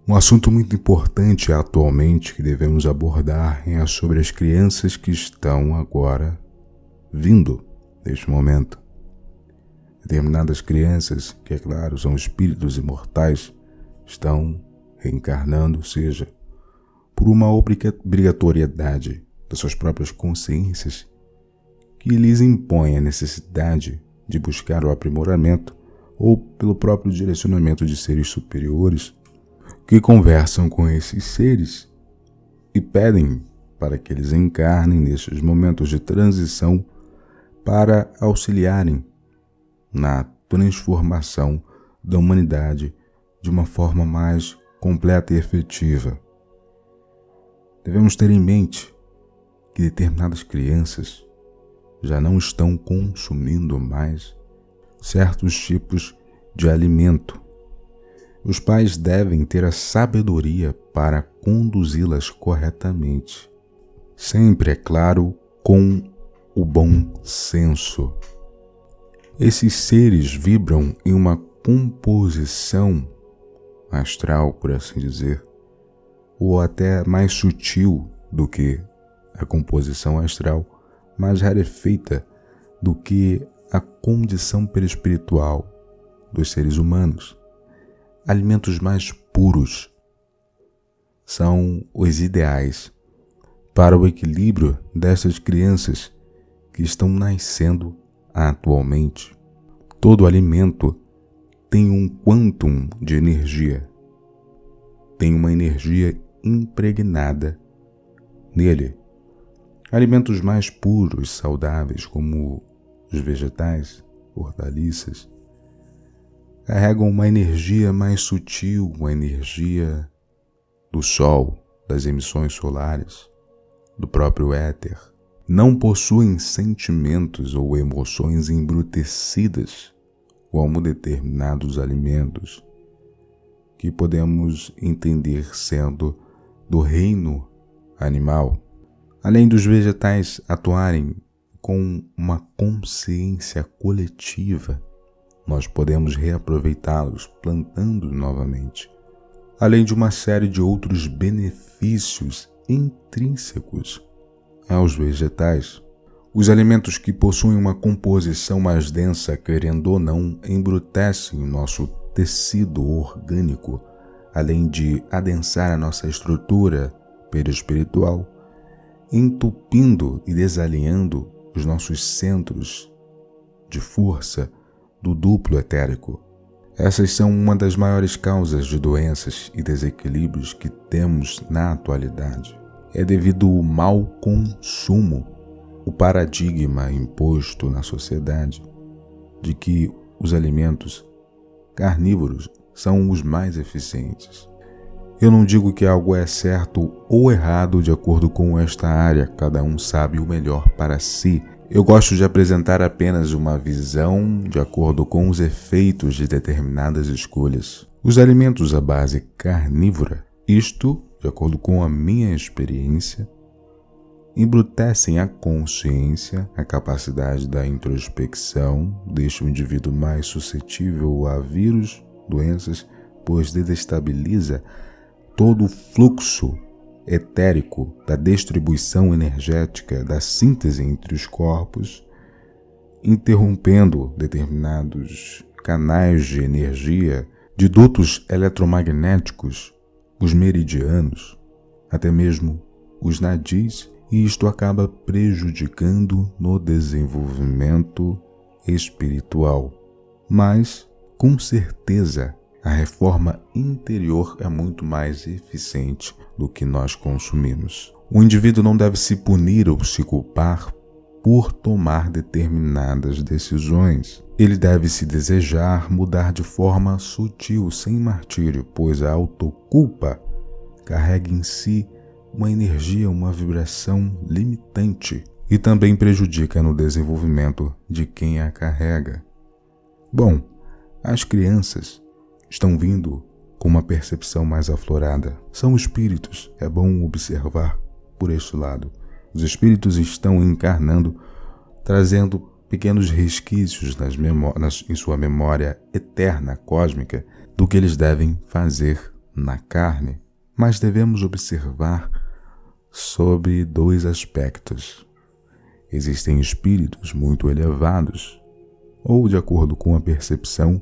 Um assunto muito importante atualmente que devemos abordar é sobre as crianças que estão agora vindo neste momento. Determinadas crianças, que é claro, são espíritos imortais, estão reencarnando, seja por uma obrigatoriedade das suas próprias consciências, que lhes impõe a necessidade de buscar o aprimoramento, ou pelo próprio direcionamento de seres superiores, que conversam com esses seres e pedem para que eles encarnem nesses momentos de transição para auxiliarem na transformação da humanidade de uma forma mais completa e efetiva. Devemos ter em mente que determinadas crianças já não estão consumindo mais certos tipos de alimento. Os pais devem ter a sabedoria para conduzi-las corretamente. Sempre, é claro, com o bom senso. Esses seres vibram em uma composição astral, por assim dizer, ou até mais sutil do que a composição astral, mais rarefeita do que a condição perispiritual dos seres humanos. Alimentos mais puros são os ideais para o equilíbrio dessas crianças que estão nascendo atualmente. Todo alimento tem um quantum de energia, tem uma energia impregnada nele. Alimentos mais puros, saudáveis, como os vegetais, hortaliças, carregam uma energia mais sutil, uma energia do sol, das emissões solares, do próprio éter. Não possuem sentimentos ou emoções embrutecidas, como determinados alimentos, que podemos entender sendo do reino animal. Além dos vegetais atuarem com uma consciência coletiva, nós podemos reaproveitá-los plantando novamente, além de uma série de outros benefícios intrínsecos aos vegetais. Os alimentos que possuem uma composição mais densa, querendo ou não, embrutecem o nosso tecido orgânico, além de adensar a nossa estrutura perispiritual, entupindo e desalinhando os nossos centros de força do duplo etérico. Essas são uma das maiores causas de doenças e desequilíbrios que temos na atualidade. É devido ao mau consumo, o paradigma imposto na sociedade de que os alimentos carnívoros são os mais eficientes. Eu não digo que algo é certo ou errado de acordo com esta área, cada um sabe o melhor para si. Eu gosto de apresentar apenas uma visão de acordo com os efeitos de determinadas escolhas. Os alimentos à base carnívora, isto, de acordo com a minha experiência, embrutecem a consciência, a capacidade da introspecção, deixam o indivíduo mais suscetível a vírus, doenças, pois desestabiliza todo o fluxo etérico da distribuição energética da síntese entre os corpos, interrompendo determinados canais de energia, de dutos eletromagnéticos, os meridianos, até mesmo os nadis, e isto acaba prejudicando no desenvolvimento espiritual. Mas, com certeza, a reforma interior é muito mais eficiente do que nós consumimos. O indivíduo não deve se punir ou se culpar por tomar determinadas decisões. Ele deve se desejar mudar de forma sutil, sem martírio, pois a autoculpa carrega em si uma energia, uma vibração limitante e também prejudica no desenvolvimento de quem a carrega. Bom, as crianças estão vindo com uma percepção mais aflorada. São espíritos, é bom observar por este lado. Os espíritos estão encarnando, trazendo pequenos resquícios em sua memória eterna, cósmica, do que eles devem fazer na carne, mas devemos observar sobre dois aspectos. Existem espíritos muito elevados, ou de acordo com a percepção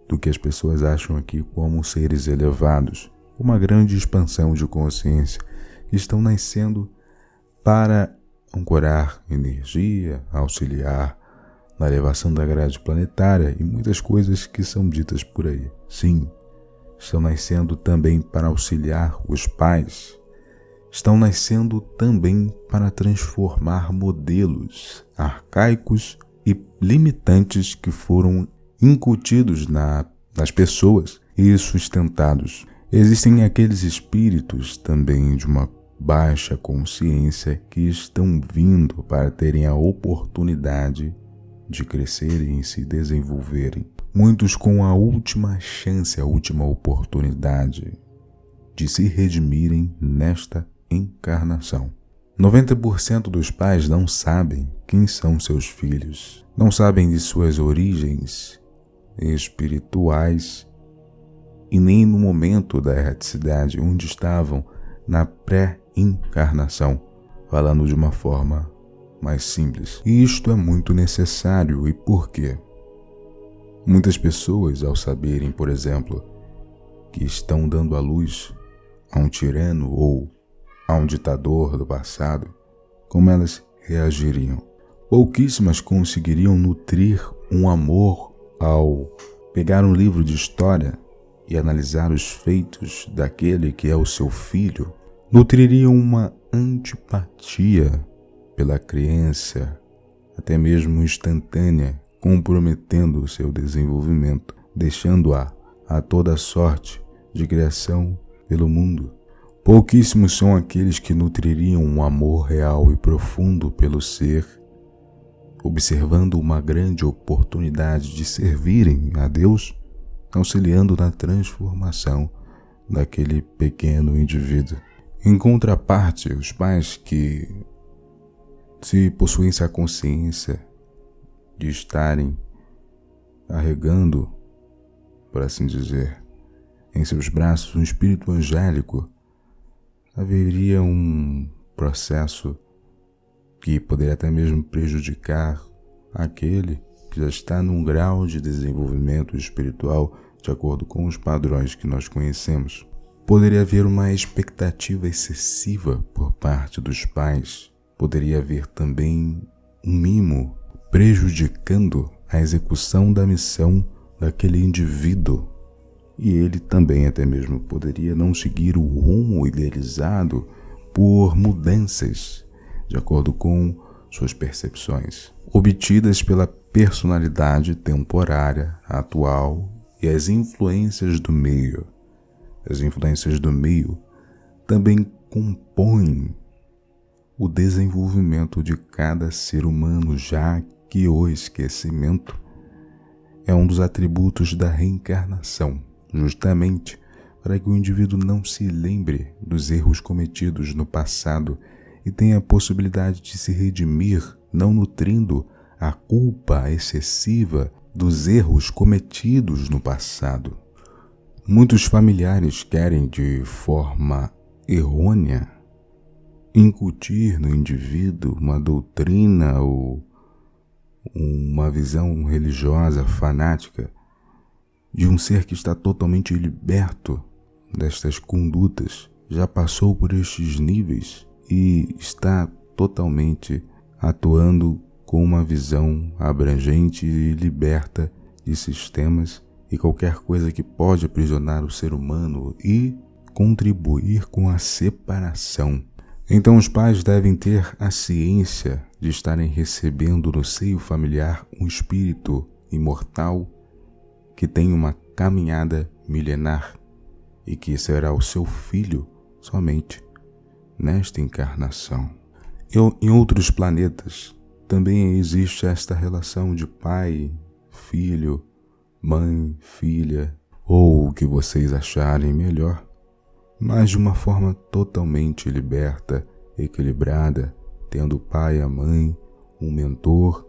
do que as pessoas acham aqui como seres elevados, uma grande expansão de consciência, que estão nascendo para ancorar energia, auxiliar na elevação da grade planetária e muitas coisas que são ditas por aí. Sim, estão nascendo também para auxiliar os pais, estão nascendo também para transformar modelos arcaicos e limitantes que foram incutidos nas pessoas e sustentados. Existem aqueles espíritos também de uma baixa consciência que estão vindo para terem a oportunidade de crescerem e se desenvolverem. Muitos com a última chance, a última oportunidade de se redimirem nesta encarnação. 90% dos pais não sabem quem são seus filhos, não sabem de suas origens espirituais e nem no momento da erraticidade onde estavam na pré-encarnação, falando de uma forma mais simples. E isto é muito necessário. E por quê? Muitas pessoas, ao saberem, por exemplo, que estão dando à luz a um tirano ou a um ditador do passado, como elas reagiriam? Pouquíssimas conseguiriam nutrir um amor ao pegar um livro de história e analisar os feitos daquele que é o seu filho. Nutririam uma antipatia pela criança, até mesmo instantânea, comprometendo o seu desenvolvimento, deixando-a a toda sorte de criação pelo mundo. Pouquíssimos são aqueles que nutririam um amor real e profundo pelo ser, observando uma grande oportunidade de servirem a Deus, auxiliando na transformação daquele pequeno indivíduo. Em contraparte, os pais que se possuíssem a consciência de estarem carregando, por assim dizer, em seus braços um espírito angélico, haveria um processo que poderia até mesmo prejudicar aquele que já está num grau de desenvolvimento espiritual de acordo com os padrões que nós conhecemos. Poderia haver uma expectativa excessiva por parte dos pais. Poderia haver também um mimo prejudicando a execução da missão daquele indivíduo. E ele também até mesmo poderia não seguir o rumo idealizado por mudanças de acordo com suas percepções, obtidas pela personalidade temporária, atual e as influências do meio. As influências do meio também compõem o desenvolvimento de cada ser humano, já que o esquecimento é um dos atributos da reencarnação, justamente para que o indivíduo não se lembre dos erros cometidos no passado e tenha a possibilidade de se redimir, não nutrindo a culpa excessiva dos erros cometidos no passado. Muitos familiares querem, de forma errônea, incutir no indivíduo uma doutrina ou uma visão religiosa fanática de um ser que está totalmente liberto destas condutas, já passou por estes níveis e está totalmente atuando com uma visão abrangente e liberta de sistemas e qualquer coisa que pode aprisionar o ser humano e contribuir com a separação. Então os pais devem ter a ciência de estarem recebendo no seio familiar um espírito imortal que tem uma caminhada milenar e que será o seu filho somente nesta encarnação. Em outros planetas também existe esta relação de pai, filho, mãe, filha, ou o que vocês acharem melhor, mas de uma forma totalmente liberta, equilibrada, tendo o pai e a mãe, um mentor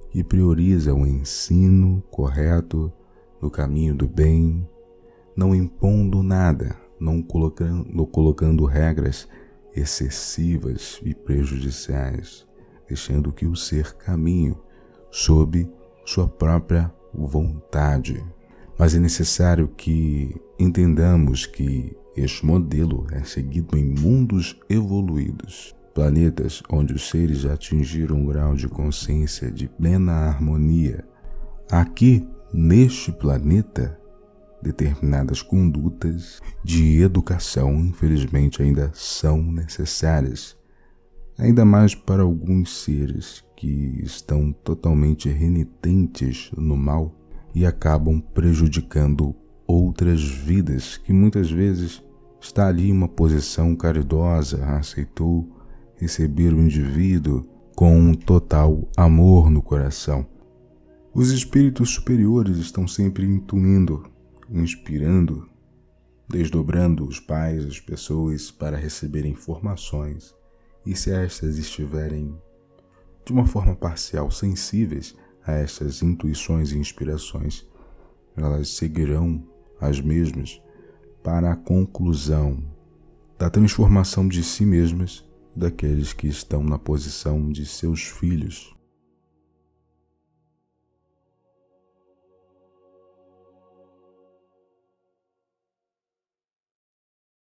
que prioriza o ensino correto no caminho do bem, não impondo nada, não colocando regras excessivas e prejudiciais, deixando que o ser caminhe sob sua própria vontade. Mas é necessário que entendamos que este modelo é seguido em mundos evoluídos, planetas onde os seres já atingiram um grau de consciência de plena harmonia. Aqui, neste planeta, determinadas condutas de educação, infelizmente, ainda são necessárias, ainda mais para alguns seres que estão totalmente renitentes no mal e acabam prejudicando outras vidas que muitas vezes está ali em uma posição caridosa, aceitou receber o indivíduo com um total amor no coração. Os espíritos superiores estão sempre intuindo, inspirando, desdobrando os pais, as pessoas para receberem informações, e se estas estiverem de uma forma parcial sensíveis a estas intuições e inspirações, elas seguirão as mesmas para a conclusão da transformação de si mesmas e daqueles que estão na posição de seus filhos.